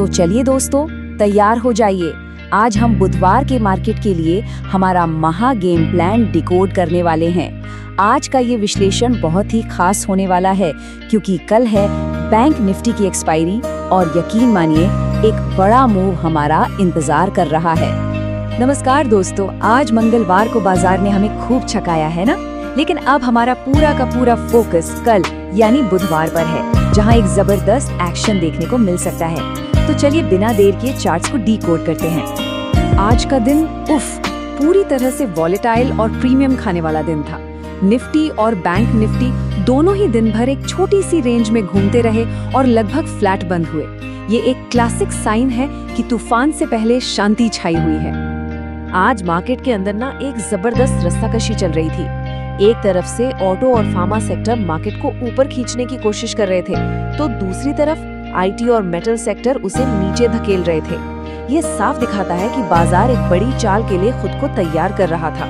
तो चलिए दोस्तों, तैयार हो जाइए। आज हम बुधवार के मार्केट के लिए हमारा महा गेम प्लान डिकोड करने वाले हैं। आज का ये विश्लेषण बहुत ही खास होने वाला है क्योंकि कल है बैंक निफ्टी की एक्सपायरी और यकीन मानिए एक बड़ा मूव हमारा इंतजार कर रहा है। नमस्कार दोस्तों, आज मंगलवार को बाजार ने हमें खूब छकाया है ना, लेकिन अब हमारा पूरा का पूरा फोकस कल यानी बुधवार पर है, जहां एक जबरदस्त एक्शन देखने को मिल सकता है। तो चलिए बिना देर किए चार्ट्स को डीकोड करते हैं। आज का दिन पूरी तरह से वॉलेटाइल और प्रीमियम खाने वाला दिन था। निफ्टी और बैंक निफ्टी दोनों ही दिन भर एक छोटी सी रेंज में घूमते रहे और लगभग फ्लैट बंद हुए। ये एक क्लासिक साइन है कि तूफान से पहले शांति छाई हुई है। आज मार्केट के अंदर ना एक जबरदस्त रस्साकशी चल रही थी। एक तरफ से ऑटो और फार्मा सेक्टर मार्केट को ऊपर खींचने की कोशिश कर रहे थे, तो दूसरी तरफ आईटी और मेटल सेक्टर उसे नीचे धकेल रहे थे। ये साफ दिखाता है कि बाजार एक बड़ी चाल के लिए खुद को तैयार कर रहा था।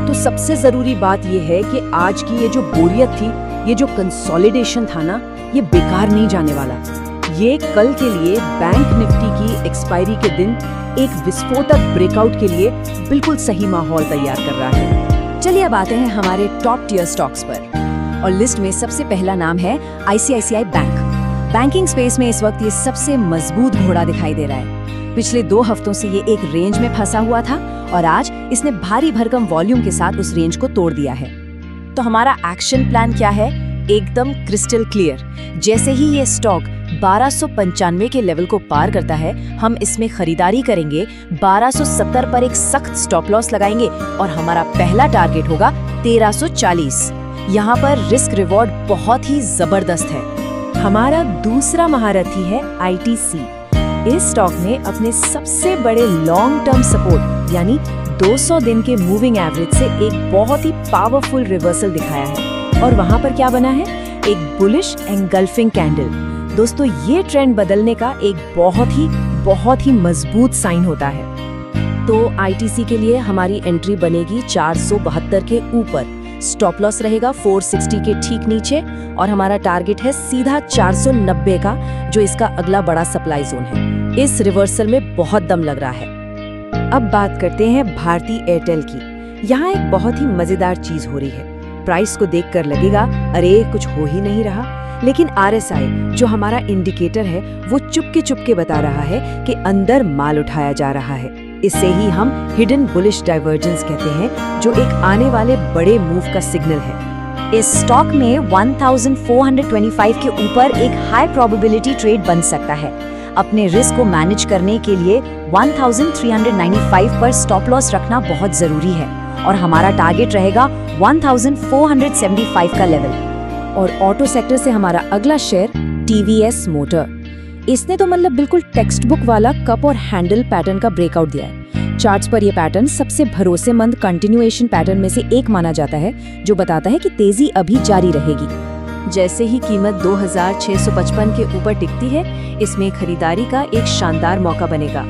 तो सबसे जरूरी बात ये है कि आज की ये जो बोरियत थी, ये जो कंसोलिडेशन था ना, ये बेकार नहीं जाने वाला। ये कल के लिए बैंक निफ्टी की एक्सपायरी के दिन एक विस्फोटक ब्रेकआउट के लिए बिल्कुल सही माहौल तैयार कर रहा है। चलिए अब आते हैं हमारे टॉप टियर स्टॉक्स पर, और लिस्ट में सबसे पहला नाम है आईसीआईसीआई बैंक। बैंकिंग स्पेस में इस वक्त ये सबसे मजबूत घोड़ा दिखाई दे रहा है। पिछले 2 हफ्तों से ये एक रेंज में फंसा हुआ था और आज इसने भारी भरकम वॉल्यूम के साथ उस रेंज को तोड़ दिया है। तो हमारा एक्शन प्लान क्या है? एकदम क्रिस्टल क्लियर। जैसे ही ये स्टॉक 1295 के लेवल को पार करता है, हम इसमें खरीदारी करेंगे। 1270 पर एक सख्त स्टॉप लॉस लगाएंगे और हमारा पहला टारगेट होगा 1340। यहाँ पर रिस्क रिवॉर्ड बहुत ही जबरदस्त है। हमारा दूसरा महारथी है आईटीसी। इस स्टॉक ने अपने सबसे बड़े लॉन्ग टर्म सपोर्ट यानी 200 दिन के मूविंग एवरेज से एक बहुत ही पावरफुल रिवर्सल दिखाया है, और वहां पर क्या बना है? एक बुलिश एंगल्फिंग कैंडल। दोस्तों, ये ट्रेंड बदलने का एक बहुत ही मजबूत साइन होता है। तो आईटीसी के लिए हमारी एंट्री बनेगी 472 के ऊपर, स्टॉप लॉस रहेगा 460 के ठीक नीचे, और हमारा टारगेट है सीधा 490 का, जो इसका अगला बड़ा सप्लाई जोन है। इस रिवर्सल में बहुत दम लग रहा है। अब बात करते हैं भारती एयरटेल की। यहाँ एक बहुत ही मजेदार चीज हो रही है। प्राइस को देखकर लगेगा अरे कुछ हो ही नहीं रहा, लेकिन आरएसआई जो हमारा इंडिकेटर है वो चुपके बता रहा है कि अंदर माल उठाया जा रहा है। इसे ही हम हिडन बुलिश डाइवर्जेंस कहते हैं, जो एक आने वाले बड़े मूव का सिग्नल है। इस स्टॉक में 1425 के ऊपर एक हाई प्रोबेबिलिटी ट्रेड बन सकता है। अपने रिस्क को मैनेज करने के लिए 1395 पर स्टॉप लॉस रखना बहुत जरूरी है, और हमारा टारगेट रहेगा 1475 का लेवल। और ऑटो सेक्टर से हमारा अगला शेयर टीवीएस मोटर। इसने तो मतलब बिल्कुल टेक्स्ट बुक वाला कप और हैंडल पैटर्न का ब्रेकआउट दिया है। चार्ट्स पर यह पैटर्न सबसे भरोसेमंद कंटिन्यूएशन पैटर्न में से एक माना जाता है, जो बताता है कि तेजी अभी जारी रहेगी। जैसे ही कीमत 2655 के ऊपर टिकती है, इसमें खरीदारी का एक शानदार मौका बनेगा।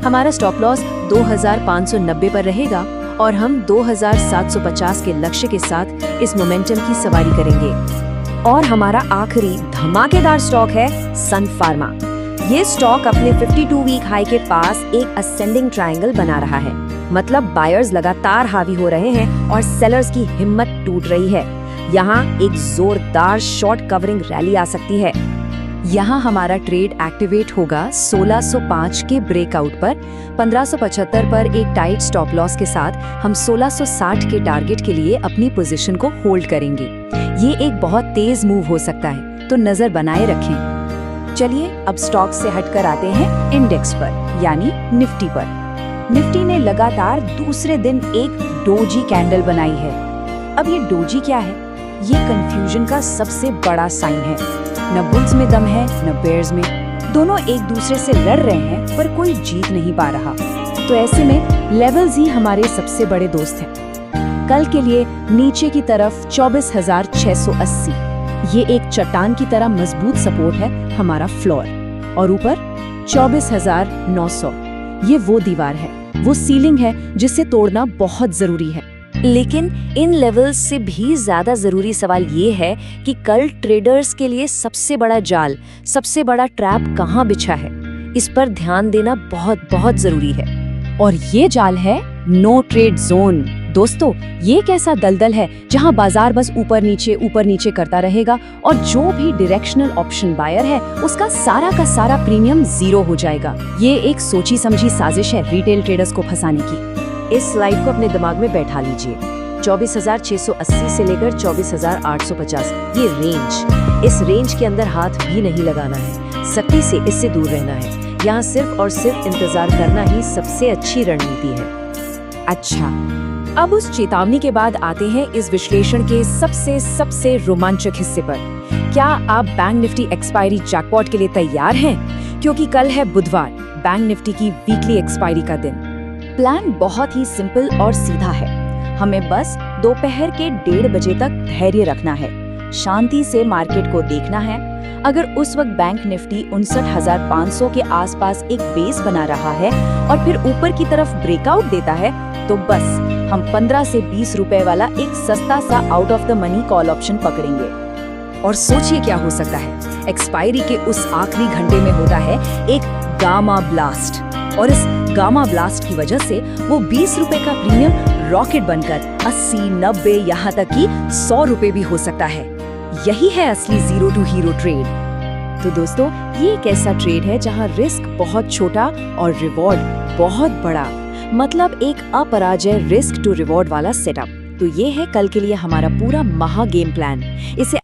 हमारा स्टॉप लॉस 2590 पर रहेगा और हम 2750 के लक्ष्य के साथ इस मोमेंटम की सवारी करेंगे। और हमारा आखिरी धमाकेदार स्टॉक है सन फार्मा। ये स्टॉक अपने 52 वीक हाई के पास एक असेंडिंग ट्रायंगल बना रहा है, मतलब बायर्स लगातार हावी हो रहे हैं और सेलर्स की हिम्मत टूट रही है। यहाँ एक जोरदार शॉर्ट कवरिंग रैली आ सकती है। यहाँ हमारा ट्रेड एक्टिवेट होगा 1605 के ब्रेकआउट पर। 1575 पर एक टाइट स्टॉप लॉस के साथ हम 1660 के टारगेट के लिए अपनी पोजीशन को होल्ड करेंगे। ये एक बहुत तेज मूव हो सकता है, तो नजर बनाए रखें। चलिए अब स्टॉक से हटकर आते हैं इंडेक्स पर, यानी निफ्टी पर। निफ्टी ने लगातार दूसरे दिन एक डोजी कैंडल बनाई है। अब ये डोजी क्या है? ये कंफ्यूजन का सबसे बड़ा साइन है। न बुल्स में दम है न बेयर्स में, दोनों एक दूसरे से लड़ रहे हैं पर कोई जीत नहीं पा रहा। तो ऐसे में लेवल्स ही हमारे सबसे बड़े दोस्त हैं। कल के लिए नीचे की तरफ 24,680, ये एक चट्टान की तरह मजबूत सपोर्ट है हमारा फ्लोर, और ऊपर 24,900, ये वो दीवार है, वो सीलिंग है जिसे तोड़ना बहुत जरूरी है। लेकिन इन लेवल्स से भी ज्यादा जरूरी सवाल ये है कि कल ट्रेडर्स के लिए सबसे बड़ा जाल, सबसे बड़ा ट्रैप कहाँ बिछा है। इस पर ध्यान देना बहुत बहुत जरूरी है। और ये जाल है नो ट्रेड जोन। दोस्तों, ये एक ऐसा दलदल है जहां बाजार बस ऊपर नीचे करता रहेगा और जो भी डायरेक्शनल ऑप्शन बायर है उसका का सारा प्रीमियम जीरो हो जाएगा। ये एक सोची समझी साजिश है रिटेल ट्रेडर्स को फंसाने की। इस स्लाइड को अपने दिमाग में बैठा लीजिए। 24,680 से लेकर 24,850 ये रेंज। इस रेंज के अंदर हाथ भी नहीं लगाना है, सख्ती से इससे दूर रहना है। यहाँ सिर्फ और सिर्फ इंतजार करना ही सबसे अच्छी रणनीति है। अच्छा, अब उस चेतावनी के बाद आते हैं इस विश्लेषण के सबसे रोमांचक हिस्से पर। क्या आप बैंक निफ्टी एक्सपायरी जैकपॉट के लिए तैयार हैं? क्योंकि कल है बुधवार, बैंक निफ्टी की वीकली एक्सपायरी का दिन। प्लान बहुत ही सिंपल और सीधा है। हमें बस दोपहर के 1:30 बजे तक धैर्य रखना है, शांति से मार्केट को देखना है। अगर उस वक्त बैंक निफ्टी 59,500 के आसपास एक बेस बना रहा है और फिर ऊपर की तरफ ब्रेकआउट देता है, तो बस हम 15 से 20 रुपए वाला एक सस्ता सा out of the money call option पकड़ेंगे। और सोचिए क्या हो सकता है। एक्सपायरी के उस आखिरी घंटे में होता है एक गामा ब्लास्ट, और इस गामा ब्लास्ट की वजह से वो 20 रुपए का प्रीमियम रॉकेट बनकर 80, 90 यहाँ तक कि 100 रुपए भी हो सकता है। यही है असली जीरो टू हीरो ट्रेड। तो दोस्तों, ये एक ऐसा ट्रेड है जहां रिस्क बहुत छोटा और रिवॉर्ड बहुत बड़ा, मतलब एक अपराजय रिस्क टू रिवॉर्ड वाला सेटअप। तो ये है कल के लिए हमारा पूरा महा गेम प्लान। इसे